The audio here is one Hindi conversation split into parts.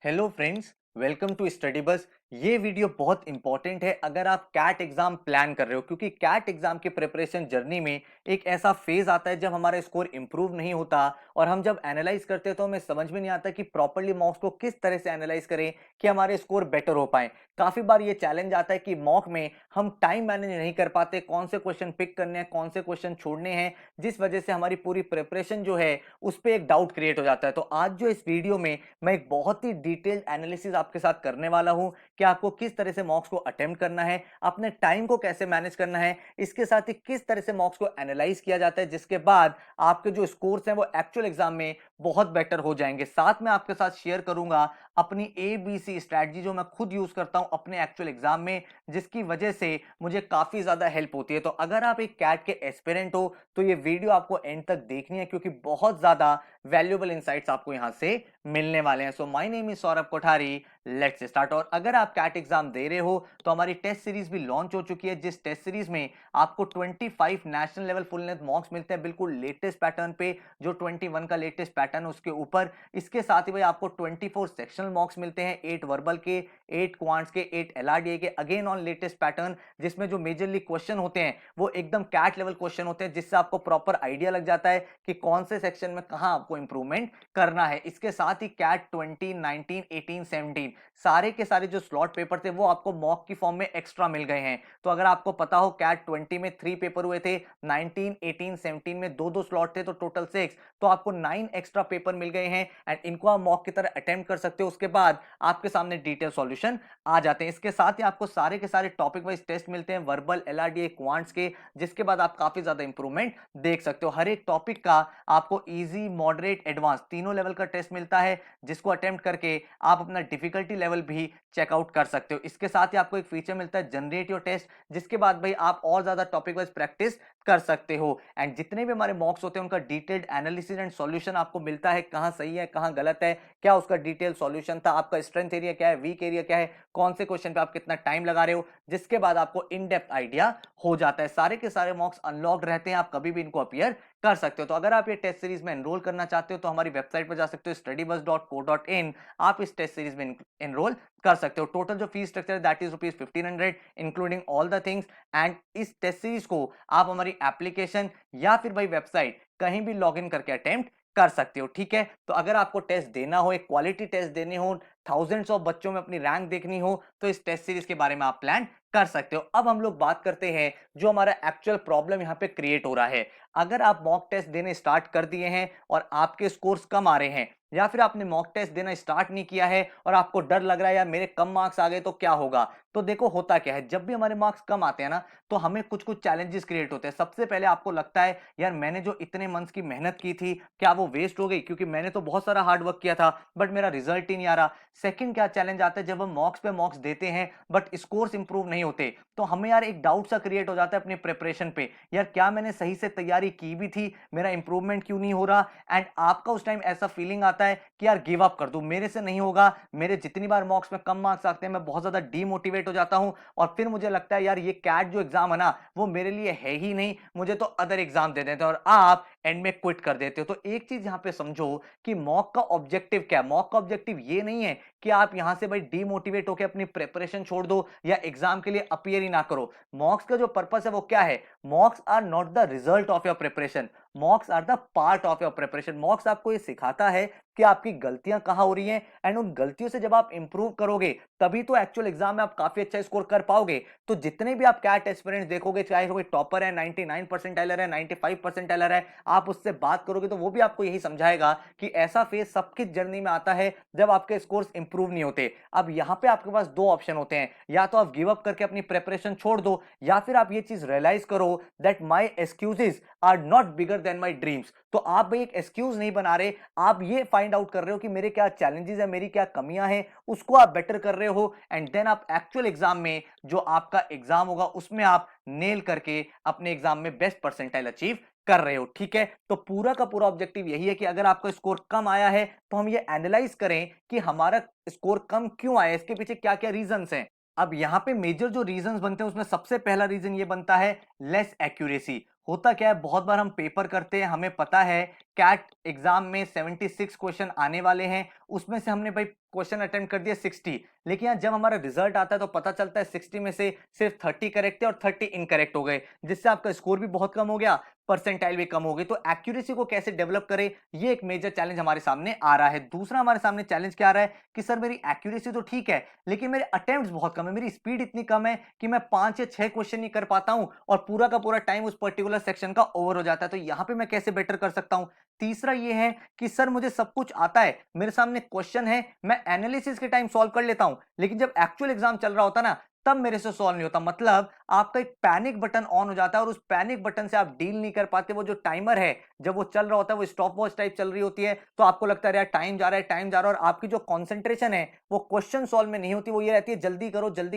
Hello friends, welcome to study bus. ये वीडियो बहुत इंपॉर्टेंट है अगर आप कैट एग्जाम प्लान कर रहे हो, क्योंकि कैट एग्जाम की प्रिपरेशन जर्नी में एक ऐसा फेज आता है जब हमारा स्कोर इंप्रूव नहीं होता और हम जब एनालाइज करते हैं तो हमें समझ में नहीं आता कि प्रॉपर्ली मॉक्स को किस तरह से एनालाइज करें कि हमारे स्कोर बेटर हो पाए। काफी बार ये चैलेंज आता है कि मॉक में हम टाइम मैनेज नहीं कर पाते, कौन से क्वेश्चन पिक करने हैं, कौन से क्वेश्चन छोड़ने हैं, जिस वजह से हमारी पूरी प्रिपरेशन जो है उस पर एक डाउट क्रिएट हो जाता है। तो आज जो इस वीडियो में मैं एक बहुत ही डिटेल्ड एनालिसिस आपके साथ करने वाला हूं कि आपको किस तरह से मॉक्स को अटेम्प्ट करना है, अपने टाइम को कैसे मैनेज करना है, इसके साथ ही किस तरह से मॉक्स को एनालाइज किया जाता है, जिसके बाद आपके जो स्कोर्स हैं वो एक्चुअल एग्जाम में बहुत बेटर हो जाएंगे। साथ में आपके साथ शेयर करूंगा अपनी ABC स्ट्रैटेजी जो मैं खुद यूज करता हूं अपने एक्चुअल एग्जाम में, जिसकी वजह से मुझे काफी ज्यादा हेल्प होती है। तो अगर आप एक कैट के एस्पिरेंट हो तो ये वीडियो आपको एंड तक देखनी है, क्योंकि बहुत ज्यादा वैल्यूएबल इंसाइट्स आपको यहां से मिलने वाले हैं। So my name is Saurabh Kothari, let's start. और अगर आप कैट एग्जाम दे रहे हो तो हमारी टेस्ट सीरीज भी लॉन्च हो चुकी है, जिस टेस्ट सीरीज में आपको 25 नेशनल लेवल फुल लेंथ मॉक्स मिलते हैं बिल्कुल लेटेस्ट पैटर्न पे, जो 21 का लेटेस्ट पैटर्न है उसके ऊपर। इसके साथ ही भाई आपको 24 सेक्शनल मॉक्स मिलते हैं, 8 वर्बल के, 8 क्वांट्स के, 8 LRDA के, अगेन ऑन लेटेस्ट पैटर्न, जिसमें जो मेजरली क्वेश्चन होते हैं वो एकदम कैट लेवल क्वेश्चन होते हैं, जिससे आपको प्रॉपर आइडिया लग जाता है कि कौन से सेक्शन में कहां आपको इंप्रूवमेंट करना है। इसके साथ ही कैट 20, 19, 18, 17 सारे के सारे जो स्लॉट पेपर थे वो आपको मॉक की फॉर्म में एक्स्ट्रा मिल गए हैं। तो अगर आपको पता हो कैट 20 में 3 पेपर हुए थे, 19, 18, 17 में दो दो स्लॉट थे, तो टोटल 6, तो आपको 9 एक्स्ट्रा पेपर मिल गए हैं एंड इनको आप मॉक की तरह अटेम्प्ट कर सकते हो। उसके बाद आपके सामने डिटेल सॉल्यूशन आ जाते हैं। इसके साथ ही आपको सारे के सारे टॉपिक वाइज टेस्ट मिलते हैं वर्बल, LRDA, क्वांट्स के, जिसके बाद आप काफी ज्यादा इंप्रूवमेंट देख सकते हो। हर एक टॉपिक का आपको इजी, मॉडरेट, एडवांस तीनों लेवल का टेस्ट मिलता है, जिसको अटेम्प्ट करके आप अपना डिफिकल्टी लेवल भी चेकआउट कर सकते हो। इसके साथ ही आपको एक फीचर मिलता है जनरेट योर टेस्ट, जिसके बाद भाई आप और ज्यादा टॉपिक वाइज प्रैक्टिस कर सकते हो। एंड जितने भी हमारे मॉक्स होते हैं उनका डिटेल्ड एनालिसिस एंड सॉल्यूशन आपको मिलता है, कहां सही है कहां गलत है, क्या उसका डिटेल सॉल्यूशन था, आपका स्ट्रेंथ एरिया क्या है, वीक एरिया क्या है, कौन से क्वेश्चन पे आप कितना टाइम लगा रहे हो, जिसके बाद आपको इन डेप्थ आइडिया हो जाता है। सारे के सारे मॉक्स अनलॉक्ड रहते हैं, आप कभी भी इनको अपीयर कर सकते हो। तो अगर आप ये टेस्ट सीरीज में एनरोल करना चाहते हो तो हमारी वेबसाइट पर जा सकते हो studybus.co.in, आप इस टेस्ट सीरीज में एनरोल कर सकते हो। टोटल जो फीस स्ट्रक्चर है that is ₹1500 including all the things. And इस टेस्ट सीरीज को आप हमारी एप्लीकेशन या फिर भाई वेबसाइट कहीं भी लॉग इन करके अटेम्प्ट कर सकते हो। ठीक है, तो अगर आपको टेस्ट देना हो, एक क्वालिटी टेस्ट देने हो, थाउजेंड्स ऑफ बच्चों में अपनी रैंक देखनी हो, तो इस टेस्ट सीरीज के बारे में आप प्लान कर सकते हो। अब हम लोग बात करते हैं जो हमारा एक्चुअल प्रॉब्लम यहां पे क्रिएट हो रहा है। अगर आप मॉक टेस्ट देने स्टार्ट कर दिए हैं और आपके स्कोर्स कम आ रहे हैं, या फिर आपने मॉक टेस्ट देना स्टार्ट नहीं किया है और आपको डर लग रहा है यार मेरे कम मार्क्स आ गए तो क्या होगा, तो देखो होता क्या है, जब भी हमारे मार्क्स कम आते हैं ना तो हमें कुछ कुछ चैलेंजेस क्रिएट होते हैं। सबसे पहले आपको लगता है यार मैंने जो इतने मंथ्स की मेहनत की थी क्या वो वेस्ट हो गई, क्योंकि मैंने तो बहुत सारा हार्ड वर्क किया था बट मेरा रिजल्ट ही नहीं आ रहा। सेकंड क्या चैलेंज आता है, जब हम मॉक्स पे मॉक्स देते हैं बट स्कोर्स इंप्रूव नहीं होते, तो हमें यार एक डाउट सा क्रिएट हो जाता है अपनी प्रिपरेशन पे, यार क्या मैंने सही से तैयारी की भी थी, मेरा इंप्रूवमेंट क्यों नहीं हो रहा। एंड आपका उस टाइम ऐसा फीलिंग आता है कि यार गिव अप कर दूं, मेरे से नहीं होगा, मेरे जितनी बार मॉक्स में कम मार्क्स आते हैं मैं बहुत ज्यादा डीमोटिवेट हो जाता हूं और फिर मुझे लगता है यार ये कैट जो एग्जाम है ना वो मेरे लिए है ही नहीं, मुझे तो अदर एग्जाम दे देते हैं, और आप एंड में क्विट कर देते हो। तो एक चीज यहां पे समझो कि मॉक का ऑब्जेक्टिव क्या है। मॉक का ऑब्जेक्टिव ये नहीं है कि आप यहां से भाई डीमोटिवेट होकर अपनी प्रिपरेशन छोड़ दो या एग्जाम के लिए अपीयर ही ना करो। मॉक्स का जो पर्पस है वो क्या है, mocks are not the result of your preparation, mocks are the part of your preparation. Mocks आपको ये सिखाता है कि आपकी गलतियां कहां हो रही हैं, एंड उन गलतियों से जब आप इंप्रूव करोगे तभी तो एक्चुअल एग्जाम में आप काफी अच्छा स्कोर कर पाओगे। तो जितने भी आप कैट एस्पिरेंट्स देखोगे, चाहे कोई टॉपर है, 99 परसेंटाइलर है, 95 परसेंटाइलर है, आप उससे बात करोगे तो वो भी आपको यही समझाएगा कि ऐसा फेज सबकी जर्नी में आता है जब आपके स्कोर्स इंप्रूव नहीं होते। अब यहां पे आपके पास दो ऑप्शन होते हैं, या तो आप गिव अप करके अपनी प्रिपरेशन छोड़ दो, या फिर आप ये चीज रियलाइज करो that my excuses are not bigger than my dreams. तो आप भाई एक एक्सक्यूज नहीं बना रहे, आप ये फाइंड आउट कर रहे हो कि मेरे क्या चैलेंजेस है, मेरी क्या कमियां हैं, उसको आप बेटर कर रहे हो, एंड देन आप एक्चुअल एग्जाम में जो आपका एग्जाम होगा उसमें आप नेल करके अपने एग्जाम में बेस्ट परसेंटाइल अचीव कर रहे हो। ठीक है, तो पूरा का पूरा ऑब्जेक्टिव यही है कि अगर आपका स्कोर कम आया है तो हम ये एनालाइज करें कि हमारा स्कोर कम क्यों आया, इसके पीछे क्या क्या रीजंस हैं। अब यहां पे मेजर जो रीजंस बनते हैं उसमें सबसे पहला रीजन ये बनता है लेस एक्यूरेसी। होता क्या है, बहुत बार हम पेपर करते हैं, हमें पता है कैट एग्जाम में 76 क्वेश्चन आने वाले हैं, उसमें से हमने भाई क्वेश्चन अटेम्प्ट कर दिए 60, लेकिन यहाँ जब हमारा रिजल्ट आता है तो पता चलता है 60 में से सिर्फ 30 करेक्ट थे और 30 इनकरेक्ट हो गए, जिससे आपका स्कोर भी बहुत कम हो गया, परसेंटाइल भी कम हो गई। तो एक्यूरेसी को कैसे डेवलप करें, ये एक मेजर चैलेंज हमारे सामने आ रहा है। दूसरा हमारे सामने चैलेंज क्या आ रहा है कि सर मेरी एक्यूरेसी तो ठीक है, लेकिन मेरे अटेम्प्ट्स बहुत कम है, मेरी स्पीड इतनी कम है कि मैं 5 या 6 क्वेश्चन नहीं कर पाता हूं और पूरा का पूरा टाइम उस पर्टिकुलर सेक्शन का ओवर हो जाता है। तो यहां पे मैं कैसे बेटर कर सकता हूं? तीसरा ये है कि सर मुझे सब कुछ आता है, मेरे सामने क्वेश्चन है, मैं एनालिसिस के टाइम सॉल्व कर लेता हूं, लेकिन जब एक्चुअल एग्जाम चल रहा होता ना, तब मेरे से सॉल्व नहीं होता। मतलब आपका एक पैनिक बटन ऑन हो जाता है और उस पैनिक बटन से आप डील नहीं कर पाते। वो जो टाइमर है, जब वो चल रहा होता है, वो स्टॉप वॉच टाइप चल रही होती है, तो आपको लगता है यार टाइम जा रहा है, टाइम जा रहा है, और आपकी जो कंसंट्रेशन है वो क्वेश्चन सॉल्व में नहीं होती, वो ये रहती है जल्दी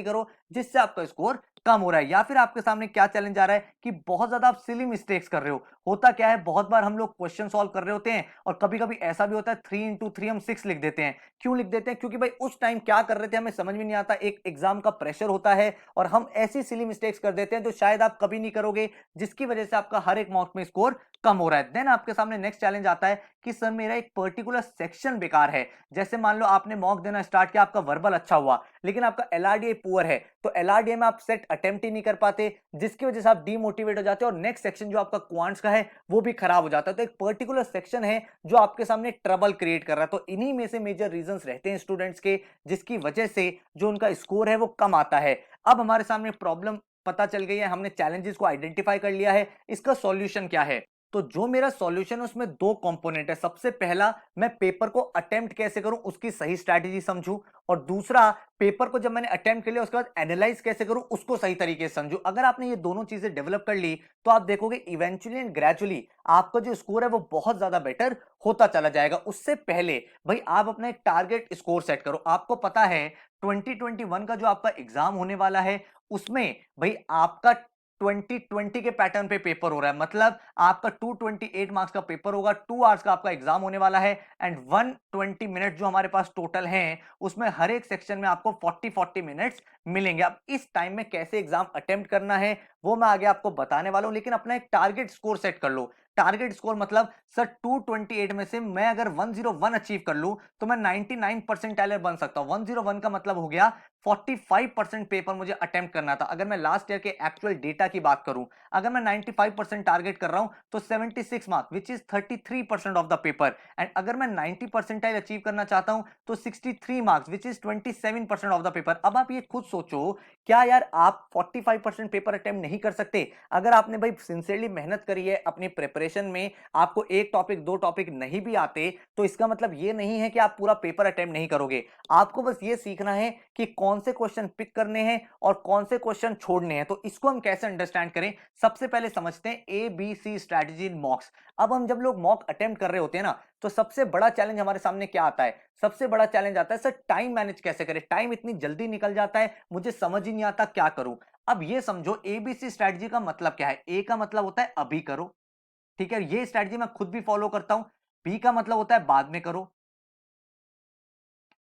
करो, जिससे आपका स्कोर कम हो रहा है। या फिर आपके सामने क्या चैलेंज आ रहा है कि बहुत ज्यादा आप सिली मिस्टेक्स कर रहे हो। होता क्या है, बहुत बार हम लोग क्वेश्चन सॉल्व कर रहे होते हैं और कभी कभी ऐसा भी होता है 3 इंटू 3 हम 6 लिख देते हैं। क्यों लिख देते हैं? क्योंकि भाई उस टाइम क्या कर रहे थे हमें समझ में नहीं आता, एक एग्जाम का प्रेशर होता है और हम ऐसी सिली मिस्टेक्स कर देते हैं जो शायद आप कभी नहीं करोगे, जिसकी वजह से आपका हर एक मॉक में स्कोर कम हो रहा है। देन आपके सामने नेक्स्ट चैलेंज आता है कि सर मेरा एक पर्टिकुलर सेक्शन बेकार है। जैसे मान लो आपने मॉक देना स्टार्ट किया, आपका वर्बल अच्छा हुआ, लेकिन आपका एलआरडीए पुअर है, तो एलआरडीए में आप सेट अटेम्प्ट ही नहीं कर पाते, जिसकी वजह से आप डीमोटिवेट हो जाते हो और नेक्स्ट सेक्शन जो आपका क्वांट्स का है वो भी खराब हो जाता है। तो एक पर्टिकुलर सेक्शन है जो आपके सामने ट्रबल क्रिएट कर रहा है। तो इन्हीं में से मेजर रीजंस रहते हैं स्टूडेंट्स के, जिसकी वजह से जो उनका स्कोर है वो कम आता है। अब हमारे सामने प्रॉब्लम पता चल गई है, हमने चैलेंजेस को आइडेंटिफाई कर लिया है, इसका सॉल्यूशन क्या है? तो जो मेरा सॉल्यूशन है उसमें दो कंपोनेंट है। सबसे पहला, मैं पेपर को अटेम्प्ट कैसे करूं उसकी सही स्ट्रैटेजी समझूं, और दूसरा, पेपर को जब मैंने अटेम्प्ट कर लिया उसके बाद एनालाइज कैसे करूं उसको सही तरीके से समझूं। अगर आपने ये दोनों चीजें डेवलप कर ली तो आप देखोगे इवेंचुअली एंड ग्रेजुअली आपका जो स्कोर है वो बहुत ज्यादा बेटर होता चला जाएगा। उससे पहले भाई आप अपना एक टारगेट स्कोर सेट करो। आपको पता है 2021 का जो आपका एग्जाम होने वाला है उसमें भाई आपका 2020 के पैटर्न पे पेपर हो रहा है, मतलब आपका 228 मार्क्स का पेपर होगा, 2 आवर्स का आपका एग्जाम होने वाला है एंड 120 मिनट जो हमारे पास टोटल हैं उसमें हर एक सेक्शन में आपको 40 मिनट्स मिलेंगे। अब इस टाइम में कैसे एग्जाम अटेम्प्ट करना है वो मैं आगे आपको बताने वाला हूं, लेकिन अपना एक टारगेट स्कोर सेट कर लो। टारगेट स्कोर मतलब सर 228 में से मैं अगर 101 अचीव कर लूं तो मैं 99 परसेंटाइलर बन सकता हूं। 101 का मतलब हो गया 45% पेपर मुझे अटेम्प्ट करना था। अगर मैं लास्ट ईयर के एक्चुअल डेटा की बात करूं, अगर मैं 95% टारगेट कर रहा हूं तो 76 marks which is 33% of the paper, and अगर मैं 90 परसेंटाइल अचीव करना चाहता हूं तो 63 marks which is 27% of the paper. अब आप ये खुद सोचो, क्या यार आप 45% पेपर अटेम्प्ट नहीं कर सकते? अगर आपने भाई सिंसियरली मेहनत करी है अपनी प्रिपरेशन में, आपको एक टॉपिक दो टॉपिक नहीं भी आते तो इसका मतलब ये नहीं है कि आप पूरा पेपर अटेम्प्ट नहीं करोगे। आपको बस ये सीखना है कि कौन से क्वेश्चन पिक करने हैं और कौन से क्वेश्चन छोड़ने हैं। तो इसको हम कैसे अंडरस्टैंड करें, सबसे पहले समझते हैं ABC स्ट्रेटजी इन मॉक्स। अब हम जब लोग मॉक अटेम्प्ट कर रहे होते हैं ना, तो सबसे बड़ा चैलेंज हमारे सामने क्या आता है? सबसे बड़ा चैलेंज आता है सर टाइम मैनेज कैसे करें, टाइम इतनी जल्दी निकल जाता है, मुझे समझ ही नहीं आता क्या करूं। अब ये समझो ABC स्ट्रेटजी का मतलब क्या है। ए का मतलब होता है अभी करो, ठीक है, ये स्ट्रेटजी मैं खुद भी फॉलो करता हूं। बी का मतलब होता है बाद में करो,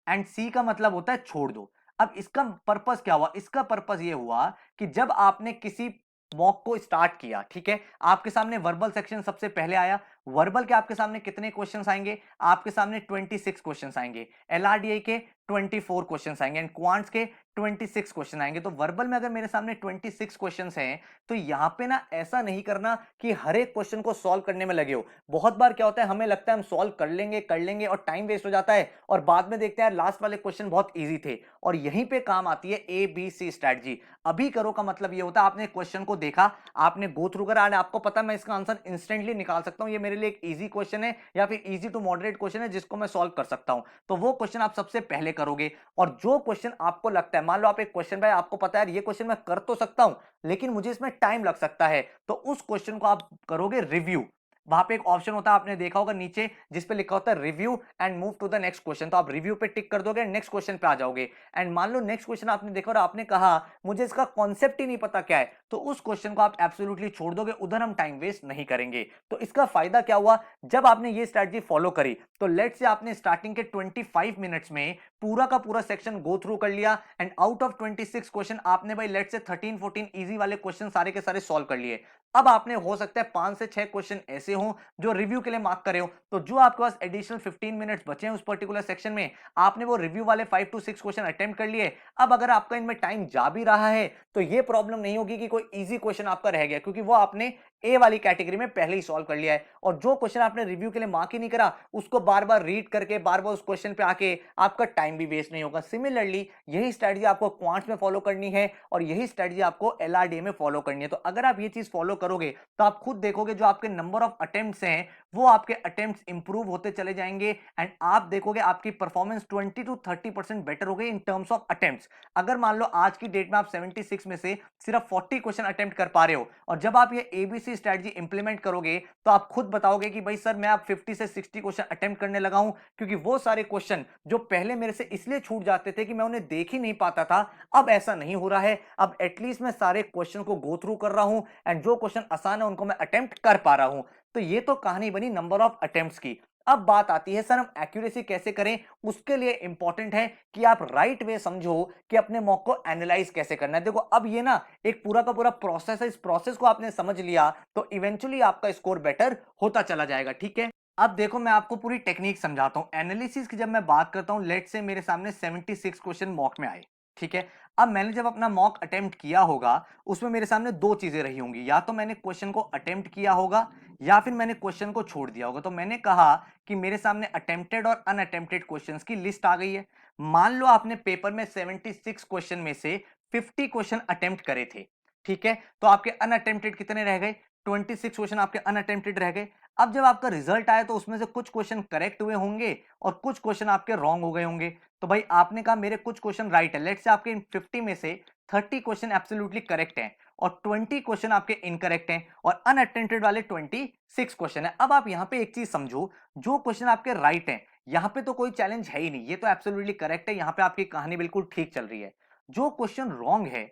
एंड सी का मतलब होता है छोड़ दो। अब इसका पर्पस क्या हुआ? इसका पर्पस ये हुआ कि जब आपने किसी मॉक को स्टार्ट किया, ठीक है, आपके सामने वर्बल सेक्शन सबसे पहले आया। वर्बल के आपके सामने कितने क्वेश्चंस आएंगे? आपके सामने 26 क्वेश्चंस आएंगे। एलआरडीआई के 24 क्वेश्चंस आएंगे एंड क्वांट्स के 26 क्वेश्चन आएंगे। तो वर्बल में अगर मेरे सामने 26 क्वेश्चंस हैं तो यहां पे ना ऐसा नहीं करना कि हर एक क्वेश्चन को सॉल्व करने में लगे हो। बहुत बार क्या होता है, हमें लगता है हम सॉल्व कर लेंगे और टाइम वेस्ट हो जाता है और बाद में देखते हैं लास्ट वाले क्वेश्चन बहुत इजी थे। और यहीं पे काम आती है ABC स्ट्रेटजी। अभी करो का मतलब ये होता है आपने क्वेश्चन को देखा, आपने गो थ्रू करा, आपको पता मैं इसका आंसर इंस्टेंटली निकाल सकता हूं, ये मेरे लिए एक इजी क्वेश्चन है या फिर इजी टू मॉडरेट क्वेश्चन है जिसको मैं सॉल्व कर सकता हूं। तो वो क्वेश्चन आप सबसे पहले करोगे। और जो क्वेश्चन आपको लगता है, मान लो आप एक क्वेश्चन भाई आपको पता है ये क्वेश्चन मैं कर तो सकता हूं लेकिन मुझे इसमें टाइम लग सकता है, तो उस क्वेश्चन को आप करोगे रिव्यू। वहां पे एक ऑप्शन होता है, आपने देखा होगा नीचे, जिस पे लिखा होता है review and move to the next question, तो आप रिव्यू पे टिक कर दोगे, नेक्स्ट क्वेश्चन पे आ जाओगे। एंड मान लो नेक्स्ट क्वेश्चन आपने देखा और आपने कहा मुझे इसका कॉन्सेप्ट ही नहीं पता क्या है, तो उस क्वेश्चन को आप एब्सोल्युटली छोड़ दोगे, उधर हम टाइम वेस्ट नहीं करेंगे। तो इसका फायदा क्या हुआ, जब आपने ये स्ट्रेटजी फॉलो करी तो लेट से आपने स्टार्टिंग के 25 मिनट्स में पूरा का पूरा सेक्शन गो थ्रू कर लिया एंड आउट ऑफ 26 क्वेश्चन आपने भाई लेट से 13-14 इजी वाले क्वेश्चन सारे के सारे सॉल्व कर लिए। अब आपने हो सकता है 5 से 6 क्वेश्चन ऐसे हों जो रिव्यू के लिए मार्क करे हो, तो जो आपके पास एडिशनल 15 मिनट्स बचे हैं उस पर्टिकुलर सेक्शन में, आपने वो रिव्यू वाले 5 टू 6 क्वेश्चन अटेम्प्ट कर लिए। अब अगर आपका इनमें टाइम जा भी रहा है तो ये प्रॉब्लम नहीं होगी कि कोई इजी क्वेश्चन आपका रह गया, क्योंकि वो आपने ए वाली कैटेगरी में पहले ही सॉल्व कर लिया है। और जो क्वेश्चन आपने रिव्यू के लिए मार्क ही नहीं करा, उसको बार बार रीड करके बार बार उस क्वेश्चन पे आके आपका टाइम भी वेस्ट नहीं होगा। सिमिलरली यही स्ट्रेटजी आपको क्वांट्स में फॉलो करनी है और यही स्ट्रेटजी आपको एलआरडीए में फॉलो करनी है। तो अगर आप ये चीज फॉलो करोगे तो आप खुद देखोगे जो आपके नंबर ऑफ अटेम्प्ट्स हैं वो आपके अटेम्प्ट्स इंप्रूव होते चले जाएंगे एंड आप देखोगे आपकी परफॉर्मेंस 20 to 30% बेटर हो गई इन टर्म्स ऑफ अटेम्प्ट्स। अगर मान लो आज की डेट में आप 76 में से सिर्फ 40 क्वेश्चन अटेम्प्ट कर पा रहे हो, और जब आप ये एबीसी स्ट्रेटजी इंप्लीमेंट करोगे तो आप खुद बताओगे कि भाई सर मैं आप 50 से 60 क्वेश्चन अटेम्प्ट करने लगा हूं, क्योंकि वो सारे क्वेश्चन जो पहले मेरे से इसलिए छूट जाते थे कि मैं उन्हें देख ही नहीं पाता था, अब ऐसा नहीं हो रहा है। अब एटलीस्ट मैं सारे क्वेश्चन को गो थ्रू कर रहा हूं एंड जो क्वेश्चन आसान है उनको मैं अटेम्प्ट कर पा रहा हूं। तो ये तो कहानी बनी नंबर ऑफ अटेम्प्ट्स की। अब बात आती है सर हम एक्यूरेसी कैसे करें। उसके लिए इंपॉर्टेंट है कि आप राइट वे समझो कि अपने मॉक को एनालाइज कैसे करना है। देखो अब ये ना एक पूरा का पूरा प्रोसेस है, इस प्रोसेस को आपने समझ लिया तो इवेंचुअली आपका स्कोर बेटर होता चला जाएगा। ठीक है, अब देखो मैं आपको पूरी टेक्निक समझाता हूं एनालिसिस की। जब मैं बात करता हूं, लेट से मेरे सामने 76 क्वेश्चन मॉक में आए, ठीक है। अब मैंने जब अपना मॉक अटेम्प्ट किया होगा उसमें मेरे सामने दो चीजें रही होंगी, या तो मैंने क्वेश्चन को अटेम्प्ट किया होगा या फिर मैंने क्वेश्चन को छोड़ दिया होगा। तो मैंने कहा कि मेरे सामने अटेम्प्टेड और अनअटेम्प्टेड क्वेश्चंस की लिस्ट आ गई है। मान लो आपने पेपर में 76 क्वेश्चन में से 50 क्वेश्चन अटेम्प्ट करे थे, ठीक है, तो आपके अनअटेम्प्टेड कितने रह गए? 26 क्वेश्चन आपके अनअटेम्प्टेड रह गए। अब जब आपका रिजल्ट आया तो उसमें से कुछ क्वेश्चन करेक्ट हुए होंगे और कुछ क्वेश्चन आपके रॉन्ग हो गए होंगे। तो भाई आपने कहा मेरे कुछ क्वेश्चन राइट है, लेट्स से आपके इन 50 में से 30 क्वेश्चन एब्सोल्युटली करेक्ट हैं और 20 क्वेश्चन आपके इनकरेक्ट हैं और अनअटेम्प्टेड वाले 26 क्वेश्चन है। अब आप यहां पे एक चीज समझो, जो क्वेश्चन आपके राइट हैं यहां पे तो कोई चैलेंज है ही नहीं, ये तो एब्सोल्युटली करेक्ट है, यहां पे आपकी कहानी बिल्कुल ठीक चल रही है। जो क्वेश्चन रॉन्ग है,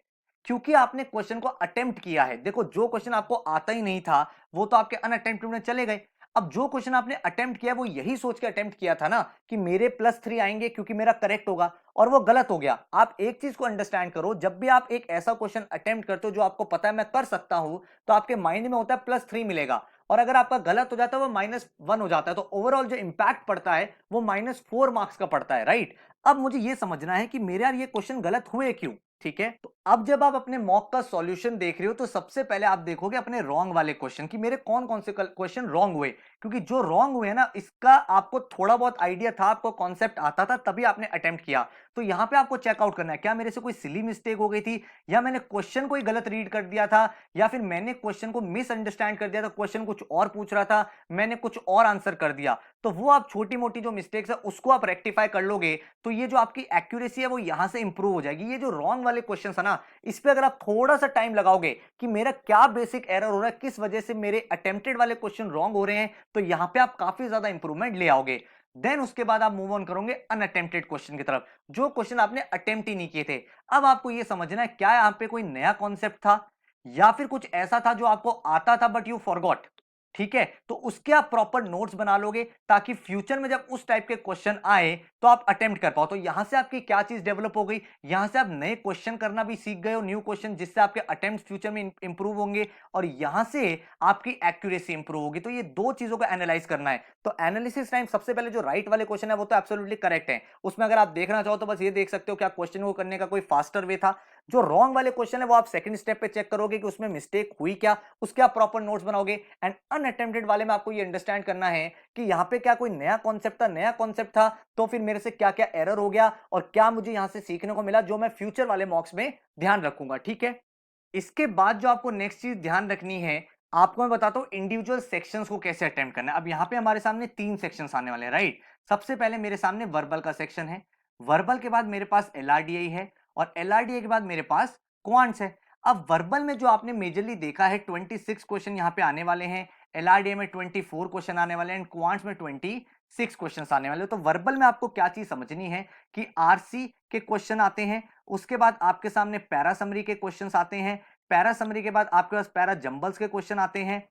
क्योंकि आपने क्वेश्चन को अटेम्प्ट किया है, देखो जो क्वेश्चन आपको आता ही नहीं था वो तो आपके अनअटेम्प्टेड में चले गए। अब जो क्वेश्चन आपने अटेम्प्ट किया वो यही सोच के अटेम्प्ट किया था ना कि मेरे +3 आएंगे क्योंकि मेरा करेक्ट होगा, और वो गलत हो गया। आप एक चीज को अंडरस्टैंड करो, जब भी आप एक ऐसा क्वेश्चन अटेम्प्ट करते हो जो आपको पता है मैं कर सकता हूं, तो आपके माइंड में होता है +3 मिलेगा, और अगर आपका गलत हो जाता है वो -1 हो जाता है, तो ओवरऑल जो इंपैक्ट पड़ता है वो -4 मार्क्स का पड़ता है, राइट। अब मुझे ये समझना है कि मेरे यार ये क्वेश्चन गलत हुए क्यों, ठीक है। तो अब जब आप अपने मॉक का सॉल्यूशन देख रहे हो तो सबसे पहले आप देखोगे अपने रॉन्ग वाले क्वेश्चन कि मेरे कौन कौन से क्वेश्चन रॉन्ग हुए, क्योंकि जो रॉन्ग हुए ना इसका आपको थोड़ा बहुत आइडिया था, आपको कॉन्सेप्ट आता था तभी आपने अटेम्प्ट किया। तो यहां पे आपको चेकआउट करना है क्या मेरे से कोई सिली मिस्टेक हो गई थी, या मैंने क्वेश्चन कोई गलत रीड कर दिया था, या फिर मैंने क्वेश्चन को मिसअंडरस्टैंड कर दिया था, क्वेश्चन कुछ और पूछ रहा था मैंने कुछ और आंसर कर दिया। तो वो आप छोटी मोटी जो मिस्टेक्स है उसको आप रेक्टिफाई कर लोगे तो ये जो आपकी एक्यूरेसी है वो यहां से इंप्रूव हो जाएगी। ये जो रॉन्ग वाले क्वेश्चन है ना, इस पे अगर आप थोड़ा सा टाइम लगाओगे कि मेरा क्या बेसिक एरर हो रहा है, किस वजह से मेरे अटेम्प्टेड वाले क्वेश्चन रॉन्ग हो रहे हैं, तो यहां पे आप काफी ज्यादा इंप्रूवमेंट ले आओगे। देन उसके बाद आप मूव ऑन करोगे अनअटेम्प्टेड क्वेश्चन की तरफ, जो क्वेश्चन आपने अटेम्प्ट ही नहीं किए थे। अब आपको यह समझना है क्या यहां पे कोई नया कॉन्सेप्ट था या फिर कुछ ऐसा था जो आपको आता था बट यू फॉरगॉट, ठीक है। तो उसके आप प्रॉपर नोट्स बना लोगे ताकि फ्यूचर में जब उस टाइप के क्वेश्चन आए तो आप अटेम्प्ट कर पाओ। तो यहां से आपकी क्या चीज डेवलप हो गई, यहां से आप नए क्वेश्चन करना भी सीख गए हो, न्यू क्वेश्चन, जिससे आपके अटेम्प्ट फ्यूचर में इंप्रूव होंगे और यहां से आपकी एक्यूरेसी इंप्रूव होगी। तो ये दो चीजों को एनालाइज करना है। तो एनालिसिस टाइम सबसे पहले जो राइट वाले क्वेश्चन है वो तो एब्सोल्युटली करेक्ट है, उसमें अगर आप देखना चाहो तो बस ये देख सकते हो क्या क्वेश्चन को करने का कोई फास्टर वे था। जो रॉन्ग वाले क्वेश्चन है वो आप सेकंड स्टेप पे चेक करोगे कि उसमें मिस्टेक हुई क्या, उसके आप प्रॉपर नोट्स बनाओगे। एंड अनअटेम्प्टेड वाले में आपको ये अंडरस्टैंड करना है कि यहां पे क्या कोई नया कॉन्सेप्ट था तो फिर मेरे से क्या क्या एरर हो गया और क्या मुझे यहां से सीखने को मिला जो मैं फ्यूचर वाले मॉक्स में ध्यान रखूंगा, ठीक है। इसके बाद जो आपको नेक्स्ट चीज ध्यान रखनी है, आपको मैं बताता हूं इंडिविजुअल सेक्शंस को कैसे अटेम्प्ट करना है। अब यहां पे हमारे सामने 3 सेक्शंस आने वाले हैं, राइट। सबसे पहले मेरे सामने वर्बल का सेक्शन है, वर्बल के बाद मेरे पास एलआरडीआई है और एलआरडीआई के बाद मेरे पास क्वांट्स है। अब वर्बल में जो आपने मेजरली देखा है 26 क्वेश्चन यहां पे आने वाले हैं, एलआरडीआई में 24 क्वेश्चन आने वाले हैं एंड क्वांट्स में 26 क्वेश्चन आने वाले हैं। तो वर्बल में आपको क्या चीज समझनी है कि आरसी के क्वेश्चन आते हैं, उसके बाद आपके सामने पैरा समरी के क्वेश्चंस आते हैं, पैरा समरी के बाद आपके पास पैरा जंबल्स के क्वेश्चन आते हैं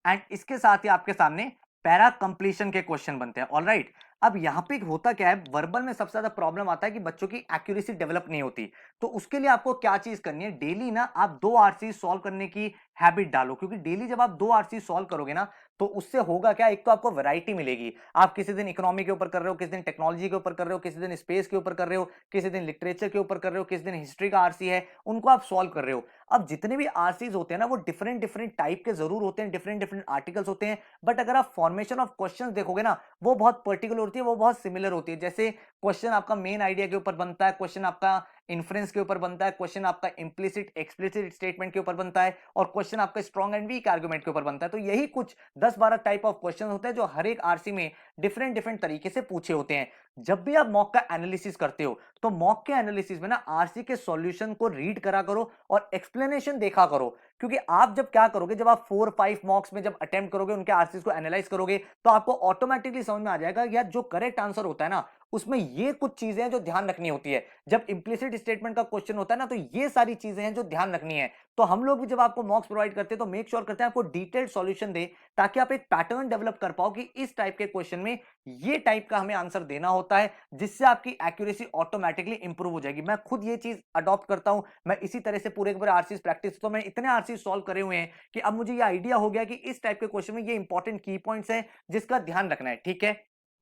एंड इसके साथ ही आपके सामने पैरा कंप्लीशन के क्वेश्चन बनते हैं, ऑलराइट। अब यहाँ पे होता क्या है, वर्बल में सबसे ज्यादा प्रॉब्लम आता है कि बच्चों की एक्यूरेसी डेवलप नहीं होती। तो उसके लिए आपको क्या चीज करनी है, डेली ना आप 2 आरसी सॉल्व करने की हैबिट डालो, क्योंकि डेली जब आप 2 आरसी सॉल्व करोगे ना, तो उससे होगा क्या, एक तो आपको वैरायटी मिलेगी। आप किसी दिन इकोनॉमी के ऊपर कर रहे हो, किसी दिन टेक्नोलॉजी के ऊपर कर रहे हो, किसी दिन स्पेस के ऊपर कर रहे हो, किसी दिन लिटरेचर के ऊपर कर रहे हो, किसी दिन हिस्ट्री का आरसी है, उनको आप सॉल्व कर रहे हो। अब जितने भी आरसीज होते हैं ना, वो डिफरेंट डिफरेंट टाइप के जरूर होते हैं, डिफरेंट डिफरेंट आर्टिकल्स होते हैं, बट अगर आप फॉर्मेशन ऑफ क्वेश्चंस देखोगे ना, वो बहुत पर्टिकुलर होती है, वो बहुत सिमिलर होती है। जैसे क्वेश्चन आपका मेन आइडिया के ऊपर बनता है, क्वेश्चन आपका इन्फ्रेंस के ऊपर बनता है, क्वेश्चन आपका इंप्लिसिट एक्सप्लिसिट स्टेटमेंट के ऊपर बनता है, और क्वेश्चन आपका स्ट्रॉन्ग एंड वीक आर्गुमेंट के ऊपर बनता है। तो यही कुछ 10-12 टाइप ऑफ क्वेश्चन होते हैं जो हर एक आरसी में डिफरेंट डिफरेंट तरीके से पूछे होते हैं। जब भी आप मॉक का एनालिसिस करते हो, तो मॉक के एनालिसिस में ना आरसी के सॉल्यूशन को रीड करा करो और एक्सप्लेनेशन देखा करो। क्योंकि आप जब क्या करोगे, जब आप 4-5 मॉक्स में जब अटेम्प्ट करोगे, उनके आरसीज को एनालाइज करोगे, तो आपको ऑटोमेटिकली समझ में आ जाएगा कि यार जो करेक्ट आंसर होता है ना, उसमें ये कुछ चीजें हैं जो ध्यान रखनी होती है। जब इंप्लिसिट स्टेटमेंट का क्वेश्चन होता है ना, तो ये सारी चीजें हैं जो ध्यान रखनी है। तो हम लोग भी जब आपको मॉक्स प्रोवाइड करते हैं, तो मेक श्योर करते हैं आपको डिटेल्ड सॉल्यूशन दे, ताकि आप एक पैटर्न डेवलप कर पाओ कि इस टाइप के क्वेश्चन में ये टाइप का हमें आंसर देना होता है, जिससे आपकी एक्यूरेसी ऑटोमेटिकली इंप्रूव हो जाएगी। मैं खुद ये चीज अडॉप्ट करता हूं, मैं इसी तरह से पूरे के पूरे आरसीज प्रैक्टिस, तो मैं इतने आरसीज सॉल्व करे हुए हैं कि अब मुझे ये आइडिया हो गया कि इस टाइप के क्वेश्चन में ये इंपॉर्टेंट की पॉइंट्स हैं जिसका ध्यान रखना है। ठीक है,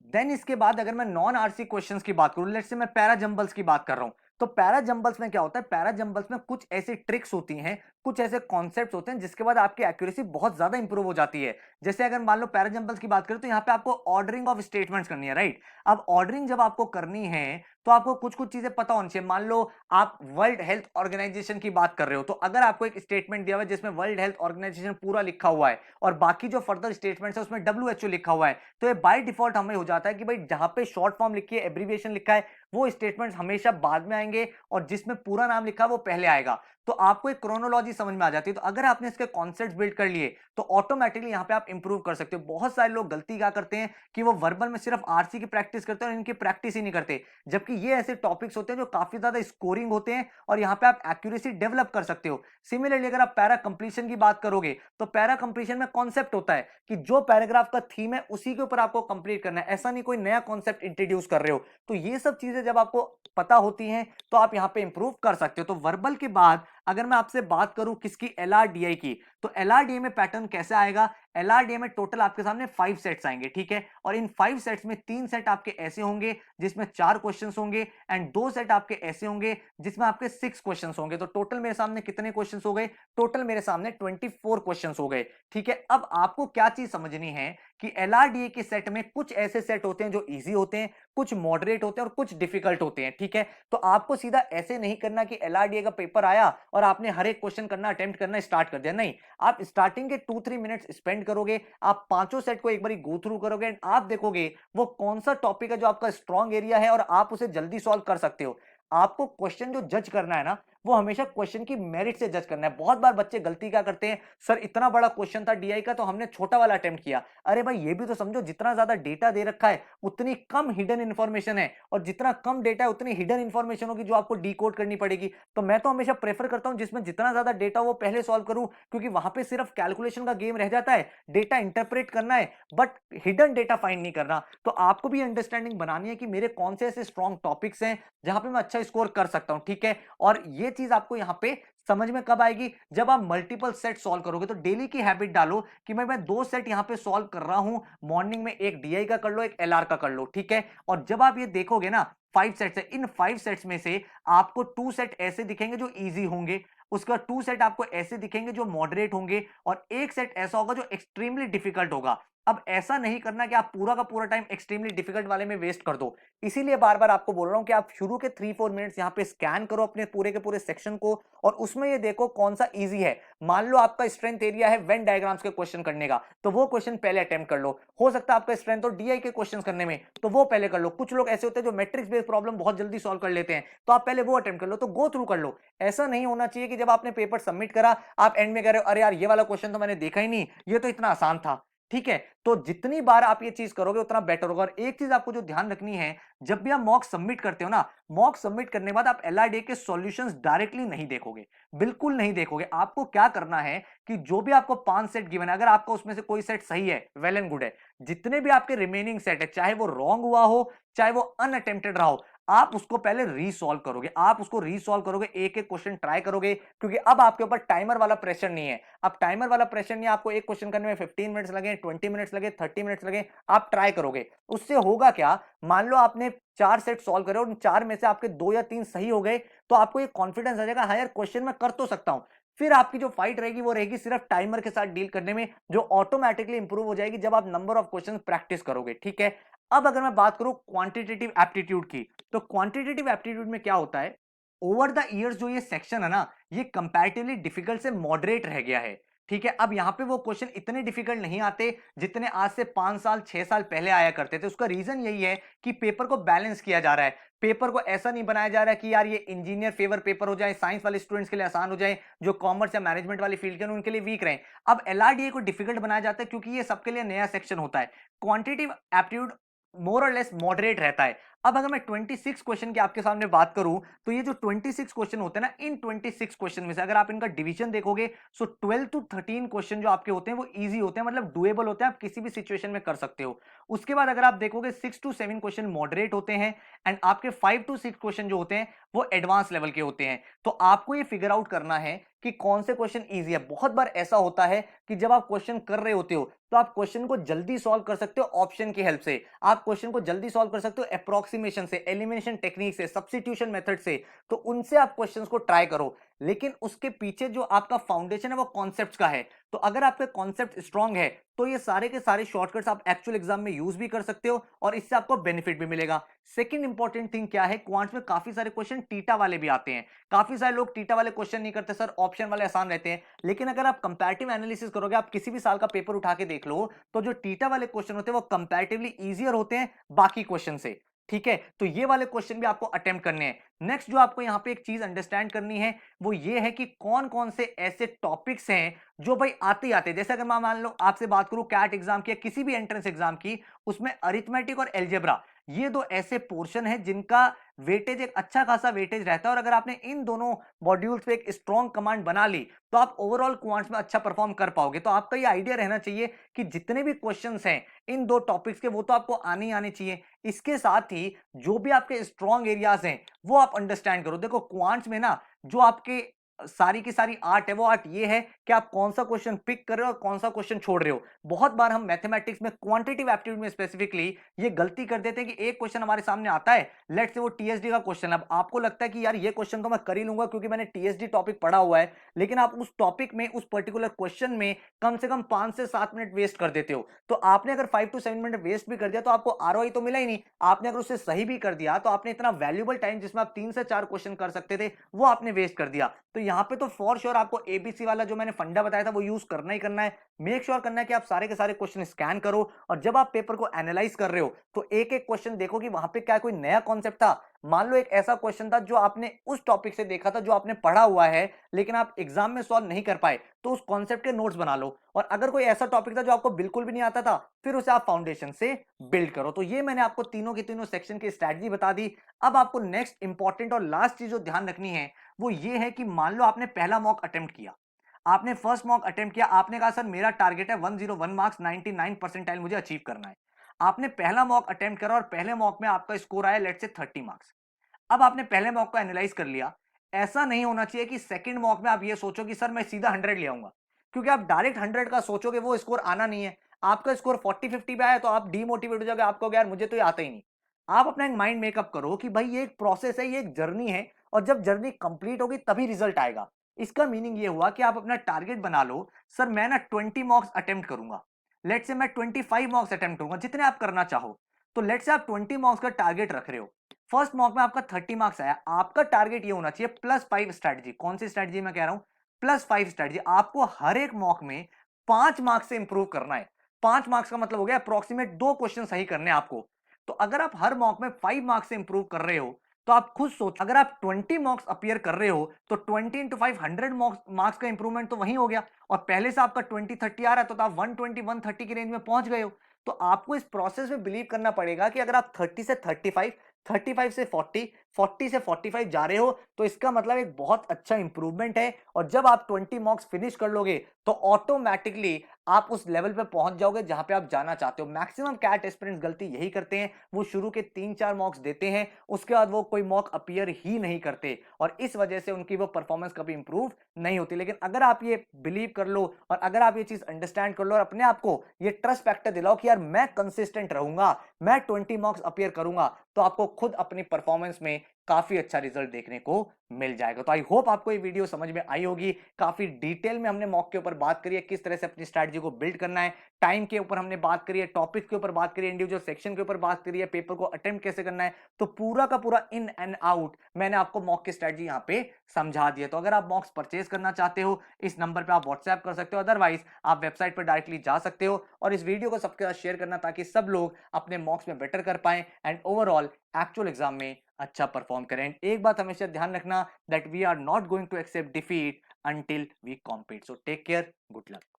देन इसके बाद अगर मैं नॉन आरसी क्वेश्चंस की बात करूं, लेट्स से मैं पैरा जंबल्स की बात कर रहा हूं, तो पैरा जंबल्स में क्या होता है, पैरा जंबल्स में कुछ ऐसी ट्रिक्स होती हैं, कुछ ऐसे कॉन्सेप्ट्स होते हैं जिसके बाद आपकी एक्यूरेसी बहुत ज्यादा इंप्रूव हो जाती है। जैसे अगर मान लो पैरा जंबल्स की बात करें, तो यहाँ पे आपको ऑर्डरिंग ऑफ स्टेटमेंट्स करनी है, राइट। अब ऑर्डरिंग जब आपको करनी है, तो आपको कुछ कुछ चीजें पता होनी चाहिए। मान लो आप वर्ल्ड हेल्थ ऑर्गेनाइजेशन की बात कर रहे हो, तो अगर आपको एक स्टेटमेंट दिया हुआ है जिसमें वर्ल्ड हेल्थ ऑर्गेनाइजेशन पूरा लिखा हुआ है, और बाकी जो फर्दर स्टेटमेंट्स है उसमें डब्ल्यूएचओ लिखा हुआ है, तो ये बाय डिफॉल्ट हमें हो जाता है कि भाई जहां पे शॉर्ट फॉर्म लिखी है, एब्रीविएशन लिखा है, वो स्टेटमेंट्स हमेशा बाद में आएंगे, और जिसमें पूरा नाम लिखा है वो पहले आएगा। तो आपको एक क्रोनोलॉजी समझ में आ जाती है। तो अगर आपने इसके कॉन्सेप्ट्स बिल्ड कर लिए, तो ऑटोमेटिकली यहां पे आप इंप्रूव कर सकते हो। बहुत सारे लोग गलती क्या करते हैं कि वो वर्बल में सिर्फ आरसी की प्रैक्टिस करते हैं और इनकी प्रैक्टिस ही नहीं करते, जबकि ये ऐसे टॉपिक्स होते हैं जो काफी ज्यादा स्कोरिंग होते हैं, और यहां पे आप एक्यूरेसी डेवलप कर सकते हो। सिमिलरली अगर आप पैरा कंप्लीशन की बात करोगे, तो पैरा कंप्लीशन में कॉन्सेप्ट होता है कि जो पैराग्राफ का थीम है उसी के ऊपर आपको कंप्लीट करना है, ऐसा नहीं कोई नया कॉन्सेप्ट इंट्रोड्यूस कर रहे हो। तो ये सब चीजें जब आपको पता होती हैं, तो आप यहां पे इंप्रूव कर सकते हो। तो वर्बल के बाद अगर मैं आपसे बात करूं किसकी, एलआरडीआई की, तो एलआरडीआई में पैटर्न कैसे आएगा, एलआरडीआई में टोटल आपके सामने 5 सेट्स आएंगे, ठीक है। और इन 5 सेट्स में 3 सेट आपके ऐसे होंगे जिसमें 4 क्वेश्चंस होंगे, एंड 2 सेट आपके ऐसे होंगे जिसमें आपके 6 क्वेश्चंस होंगे। तो टोटल मेरे सामने कितने क्वेश्चंस हो गए, टोटल मेरे सामने 24 क्वेश्चंस हो गए, ठीक है। अब आपको क्या चीज समझनी है कि एलआरडीए के सेट में कुछ ऐसे सेट होते हैं जो इजी होते हैं, कुछ मॉडरेट होते हैं, और कुछ डिफिकल्ट होते हैं, ठीक है। तो आपको सीधा ऐसे नहीं करना कि एलआरडीए का पेपर आया और आपने हर एक क्वेश्चन करना अटेम्प्ट करना स्टार्ट कर दिया, नहीं। आप स्टार्टिंग के 2-3 मिनट्स स्पेंड करोगे, आप पांचों सेट को एक बार गो थ्रू करोगे, एंड आप देखोगे वो कौन सा टॉपिक है जो आपका स्ट्रॉन्ग एरिया है, और आप उसे जल्दी सॉल्व कर सकते हो। आपको क्वेश्चन जो जज करना है ना, वो हमेशा क्वेश्चन की मेरिट से जज करना है। बहुत बार बच्चे गलती क्या करते हैं, सर इतना बड़ा क्वेश्चन था डीआई का, तो हमने छोटा वाला अटेम्प्ट किया। अरे भाई ये भी तो समझो, जितना ज्यादा डेटा दे रखा है उतनी कम हिडन इन्फॉर्मेशन है, और जितना कम डेटा है उतनी हिडन इन्फॉर्मेशन होगी जो आपको डिकोड करनी पड़ेगी। तो मैं तो हमेशा प्रेफर करता हूं जिसमें जितना ज्यादा डेटा वो पहले सॉल्व करूं, क्योंकि वहां पे सिर्फ कैलकुलेशन का गेम रह जाता है, डेटा इंटरप्रेट करना है, बट हिडन डेटा फाइंड नहीं करना। तो आपको भी अंडरस्टैंडिंग बनानी है कि मेरे कौन से ऐसे स्ट्रॉन्ग टॉपिक्स हैं जहां पे मैं अच्छा स्कोर कर सकता हूं, ठीक है। और ये चीज आपको यहां पे समझ में कब आएगी, जब आप मल्टीपल सेट सॉल्व करोगे। तो डेली की हैबिट डालो कि मैं 2 सेट यहां पे सॉल्व कर रहा हूं, मॉर्निंग में एक डीआई का कर लो, एक एलआर का कर लो, ठीक है। और जब आप ये देखोगे ना, 5 सेट्स है, इन 5 सेट्स में से आपको 2 सेट ऐसे दिखेंगे जो इजी होंगे, उसका 2 सेट आपको ऐसे दिखेंगे जो मॉडरेट होंगे, और एक सेट ऐसा होगा जो एक्सट्रीमली डिफिकल्ट होगा। अब ऐसा नहीं करना कि आप पूरा का पूरा टाइम एक्सट्रीमली डिफिकल्ट वाले में वेस्ट कर दो। इसीलिए बार बार आपको बोल रहा हूं कि आप शुरू के 3-4 मिनट्स यहां पे स्कैन करो अपने पूरे के पूरे सेक्शन को, और उसमें ये देखो कौन सा इजी है। मान लो आपका स्ट्रेंथ एरिया है वेन डायग्राम्स के क्वेश्चन करने का, तो वो क्वेश्चन पहले अटेम्प्ट कर लो। हो सकता है आपका स्ट्रेंथ हो डीआई के क्वेश्चन करने में, तो वो पहले कर लो। कुछ लोग ऐसे होते हैं जो मैट्रिक्स बेस्ड प्रॉब्लम बहुत जल्दी सॉल्व कर लेते हैं, तो आप पहले वो अटेम्प्ट कर लो, तो गो थ्रू कर लो। ऐसा नहीं होना चाहिए कि जब आपने पेपर सबमिट करा, आप एंड में कह रहे हो अरे यार ये वाला क्वेश्चन तो मैंने देखा ही नहीं, ये तो इतना आसान था। ठीक है, तो जितनी बार आप ये चीज करोगे उतना बेटर होगा। और एक चीज आपको जो ध्यान रखनी है, जब भी आप मॉक सबमिट करते हो ना, मॉक सबमिट करने के बाद आप एलआरडीए के सॉल्यूशंस डायरेक्टली नहीं देखोगे, बिल्कुल नहीं देखोगे। आपको क्या करना है कि जो भी आपको 5 सेट गिवन है, अगर आपका उसमें से कोई सेट सही है, वेल एंड गुड है। जितने भी आपके रिमेनिंग सेट है, चाहे वो रॉन्ग हुआ हो, चाहे वो अनअटेम्प्टेड रहा हो, आप उसको पहले रीसॉल्व करोगे। आप उसको रीसॉल्व करोगे, एक एक क्वेश्चन ट्राई करोगे, क्योंकि अब आपके ऊपर टाइमर वाला प्रेशर नहीं है। अब टाइमर वाला प्रेशर नहीं है, आपको एक क्वेश्चन करने में 15 मिनट्स लगे, 20 मिनट्स लगे, 30 मिनट्स लगे, आप ट्राई करोगे। उससे होगा क्या, मान लो आपने 4 सेट सॉल्व करे और उन 4 में से आपके 2 या 3 सही हो गए, तो आपको ये कॉन्फिडेंस आ जाएगा, हाँ यार क्वेश्चन मैं कर तो सकता हूं। फिर आपकी जो फाइट रहेगी वो रहेगी सिर्फ टाइमर के साथ डील करने में, जो ऑटोमेटिकली इंप्रूव हो जाएगी जब आप नंबर ऑफ क्वेश्चन प्रैक्टिस करोगे। ठीक है, अब अगर मैं बात करूं क्वांटिटेटिव एप्टीट्यूड की, तो क्वांटिटेटिव एप्टीट्यूड में क्या होता है, ओवर द ईयर्स जो ये सेक्शन है ना, ये कंपैरेटिवली डिफिकल्ट से मॉडरेट रह गया है। ठीक है, अब यहां पे वो क्वेश्चन इतने डिफिकल्ट नहीं आते जितने आज से 5 साल 6 साल पहले आया करते थे। उसका रीजन यही है कि पेपर को बैलेंस किया जा रहा है। पेपर को ऐसा नहीं बनाया जा रहा है कि यार ये इंजीनियर फेवर पेपर हो जाए, साइंस वाले स्टूडेंट्स के लिए आसान हो जाए, जो कॉमर्स या मैनेजमेंट वाली फील्ड के उनके लिए वीक रहे। अब एलआरडीए को डिफिकल्ट बनाया जाता है क्योंकि ये सबके लिए नया सेक्शन होता है। क्वांटिटेटिव एप्टीट्यूड मोर और लेस मॉडरेट रहता है। अब अगर मैं 26 क्वेश्चन की आपके सामने बात करूं, तो ये जो 26 क्वेश्चन होते हैं ना, इन 26 क्वेश्चन में से अगर आप इनका डिवीजन देखोगे, सो 12 टू 13 क्वेश्चन जो आपके होते हैं वो इजी होते हैं, मतलब डुएबल होते हैं, आप किसी भी सिचुएशन में कर सकते हो। उसके बाद अगर आप देखोगे 6 टू 7 क्वेश्चन मॉडरेट होते हैं, एंड आपके 5 टू 6 क्वेश्चन जो होते हैं वो एडवांस लेवल के होते हैं। तो आपको ये फिगर आउट करना है कि कौन से क्वेश्चन इजी है। बहुत बार ऐसा होता है कि जब आप क्वेश्चन कर रहे होते हो तो आप क्वेश्चन को जल्दी सॉल्व कर सकते हो ऑप्शन की हेल्प से, आप क्वेश्चन को जल्दी सॉल्व कर सकते हो अप्रोक्सीमेशन से, एलिमिनेशन टेक्निक से, सब्स्टिट्यूशन मेथड से, तो उनसे आप क्वेश्चंस को ट्राई करो। लेकिन उसके पीछे जो आपका फाउंडेशन है वो कॉन्सेप्ट्स का है। तो अगर आपके कॉन्सेप्ट स्ट्रांग है तो ये सारे के सारे शॉर्टकट्स आप एक्चुअल एग्जाम में यूज भी कर सकते हो और इससे आपको बेनिफिट भी मिलेगा। सेकंड इंपॉर्टेंट थिंग क्या है, क्वांट्स में काफी सारे क्वेश्चन टीटा वाले भी आते हैं। काफी सारे लोग टीटा वाले क्वेश्चन नहीं करते, सर ऑप्शन वाले आसान रहते हैं। लेकिन अगर आप कंपैरेटिव एनालिसिस करोगे, आप किसी भी साल का पेपर उठा के देख लो, तो जो टीटा वाले क्वेश्चन होते हैं वो कंपैरेटिवली इजियर होते हैं बाकी क्वेश्चन से। ठीक है, तो ये वाले क्वेश्चन भी आपको अटेम्प्ट करने हैं। नेक्स्ट जो आपको यहां पे एक चीज अंडरस्टैंड करनी है वो ये है कि कौन कौन से ऐसे टॉपिक्स हैं जो भाई आते ही आते, जैसे अगर मैं मान लो आपसे बात करूं कैट एग्जाम की या किसी भी एंट्रेंस एग्जाम की, उसमें अरिथमेटिक और एल्जेब्रा, ये दो ऐसे पोर्शन है जिनका वेटेज एक अच्छा खासा वेटेज रहता है। और अगर आपने इन दोनों मॉड्यूल्स पे एक स्ट्रॉन्ग कमांड बना ली तो आप ओवरऑल क्वांट्स में अच्छा परफॉर्म कर पाओगे। तो आपका ये आइडिया रहना चाहिए कि जितने भी क्वेश्चंस हैं इन दो टॉपिक्स के वो तो आपको आने ही आने चाहिए। इसके साथ ही जो भी आपके स्ट्रॉन्ग एरियाज हैं वो आप अंडरस्टैंड करो। देखो क्वांट्स में ना जो आपके सारी की सारी आर्ट है, वो आर्ट ये है कि आप कौन सा क्वेश्चन पिक कर रहे हो और कौन सा क्वेश्चन छोड़ रहे हो। बहुत बार हम मैथमेटिक्स में क्वांटिटेटिव एप्टीट्यूड में स्पेसिफिकली ये गलती कर देते हैं कि एक क्वेश्चन हमारे सामने आता है, लेट्स से वो टीएसडी का क्वेश्चन, अब आपको लगता है कि यार ये क्वेश्चन तो मैं कर ही लूंगा क्योंकि मैंने टीएसडी टॉपिक पढ़ा हुआ है, लेकिन आप उस टॉपिक में उस पर्टिकुलर क्वेश्चन में कम से कम 5 से 7 मिनट वेस्ट कर देते हो। तो आपने अगर 5 टू 7 मिनट वेस्ट भी कर दिया तो आपको आरओआई तो मिला ही नहीं। आपने अगर उसे सही भी कर दिया तो आपने इतना वैल्यूबल टाइम जिसमें आप 3 से 4 क्वेश्चन कर सकते थे वो आपने वेस्ट कर दिया। तो यहां पे तो फॉर श्योर आपको एबीसी वाला जो मैंने फंडा बताया था वो यूज करना ही करना है। मेक श्योर करना है कि आप सारे के सारे क्वेश्चन स्कैन करो और जब आप पेपर को एनालाइज कर रहे हो तो एक एक क्वेश्चन देखो कि वहां पे क्या कोई नया कॉन्सेप्ट था। मान लो एक ऐसा क्वेश्चन था जो आपने उस टॉपिक से देखा था, जो आपने पढ़ा हुआ है, लेकिन आप एग्जाम में सॉल्व नहीं कर पाए, तो उस कॉन्सेप्ट के नोट्स बना लो। और अगर कोई ऐसा टॉपिक था जो आपको बिल्कुल भी नहीं आता था, फिर उसे आप फाउंडेशन से बिल्ड करो। तो ये मैंने आपको तीनों की तीनों सेक्शन की स्ट्रैटेजी बता दी। अब आपको नेक्स्ट इंपॉर्टेंट और लास्ट चीज जो ध्यान रखनी है वो ये है कि मान लो आपने पहला मॉक अटेम्प्ट किया, आपने फर्स्ट मॉक अटेम्प्ट किया, आपने कहा सर मेरा टारगेट है 101 मार्क्स, 99 परसेंटाइल मुझे अचीव करना है। आपने पहला मॉक अटेम्प्ट करा और पहले मॉक में आपका स्कोर आया लेट्स से 30 मार्क्स। अब आपने पहले मॉक को एनालाइज कर लिया। ऐसा नहीं होना चाहिए कि सेकंड मॉक में आप ये सोचो कि सर मैं सीधा 100 ले आऊंगा, क्योंकि आप डायरेक्ट 100 का सोचोगे वो स्कोर आना नहीं है। आपका स्कोर 40-50 पे आया तो आप डीमोटिवेट हो जाओगे, आपको यार मुझे तो ये आता ही नहीं। आप अपना एक माइंड मेकअप करो कि भाई ये एक प्रोसेस है, ये एक जर्नी है, और जब जर्नी कंप्लीट होगी तभी रिजल्ट आएगा। इसका मीनिंग ये हुआ कि आप अपना टारगेट बना लो, सर मैं ना 20 मॉक्स अटेम्प्ट करूंगा, लेट्स से मैं 25 मॉक्स अटेम्प्ट करूंगा, जितने आप करना चाहो। तो लेट्स से आप 20 मॉक्स का टारगेट रख रहे हो, फर्स्ट मॉक में आपका 30 मार्क्स आया, आपका टारगेट ये होना चाहिए +5 स्ट्रैटेजी। कौन सी स्ट्रैटेजी मैं कह रहा हूं, +5 स्ट्रैटेजी। आपको हर एक मॉक में 5 मार्क्स से इंप्रूव करना है। 5 मार्क्स का मतलब हो गया अप्रोक्सीमेट 2 क्वेश्चन सही करने आपको। तो अगर आप हर मॉक में 5 मार्क्स से इंप्रूव कर रहे हो तो आप खुद सोच, अगर आप 20 मॉक्स अपीयर कर रहे हो तो 20 इंटू 500 मार्क्स का इंप्रूवमेंट तो वही हो गया, और पहले से आपका 20-30 आ रहा है तो आप 120-130 की रेंज में पहुंच गए हो। तो आपको इस प्रोसेस में बिलीव करना पड़ेगा कि अगर आप 30 से 35, 35 से 40, 40 से 45 जा रहे हो तो इसका मतलब एक बहुत अच्छा इंप्रूवमेंट है। और जब आप 20 मॉक्स फिनिश कर लोगे तो ऑटोमेटिकली आप उस लेवल पे पहुंच जाओगे जहां पे आप जाना चाहते हो। मैक्सिमम कैट एस्पिरेंट्स गलती यही करते हैं, वो शुरू के 3-4 मॉक्स देते हैं, उसके बाद वो कोई मॉक अपीयर ही नहीं करते, और इस वजह से उनकी वो परफॉर्मेंस कभी इंप्रूव नहीं होती। लेकिन अगर आप ये बिलीव कर लो और अगर आप ये चीज अंडरस्टैंड कर लो और अपने आप को ये ट्रस्ट फैक्टर दिलाओ कि यार मैं कंसिस्टेंट रहूंगा, मैं 20 मॉक्स अपीयर करूंगा, तो आपको खुद अपनी परफॉर्मेंस में काफी अच्छा रिजल्ट देखने को मिल जाएगा। तो आई होप आपको ये वीडियो समझ में आई होगी। काफी डिटेल में हमने मॉक के ऊपर बात करी है, किस तरह से अपनी स्ट्रैटेजी को बिल्ड करना है, टाइम के ऊपर हमने बात करी है, टॉपिक के ऊपर बात करी है, इंडिविजुअल सेक्शन के ऊपर बात करी है, पेपर को अटेम्प्ट कैसे करना है। तो पूरा का पूरा इन एंड आउट मैंने आपको मॉक की स्ट्रैटेजी यहाँ पे समझा दिया। तो अगर आप मॉक्स परचेज करना चाहते हो, इस नंबर पे आप व्हाट्सएप कर सकते हो, अदरवाइज आप वेबसाइट पर डायरेक्टली जा सकते हो। और इस वीडियो को सबके साथ शेयर करना ताकि सब लोग अपने मॉक्स में बेटर कर पाए एंड ओवरऑल एक्चुअल एग्जाम में अच्छा परफॉर्म करें। एक बात हमेशा ध्यान रखना, that we are not going to accept defeat until we compete. So take care. Good luck.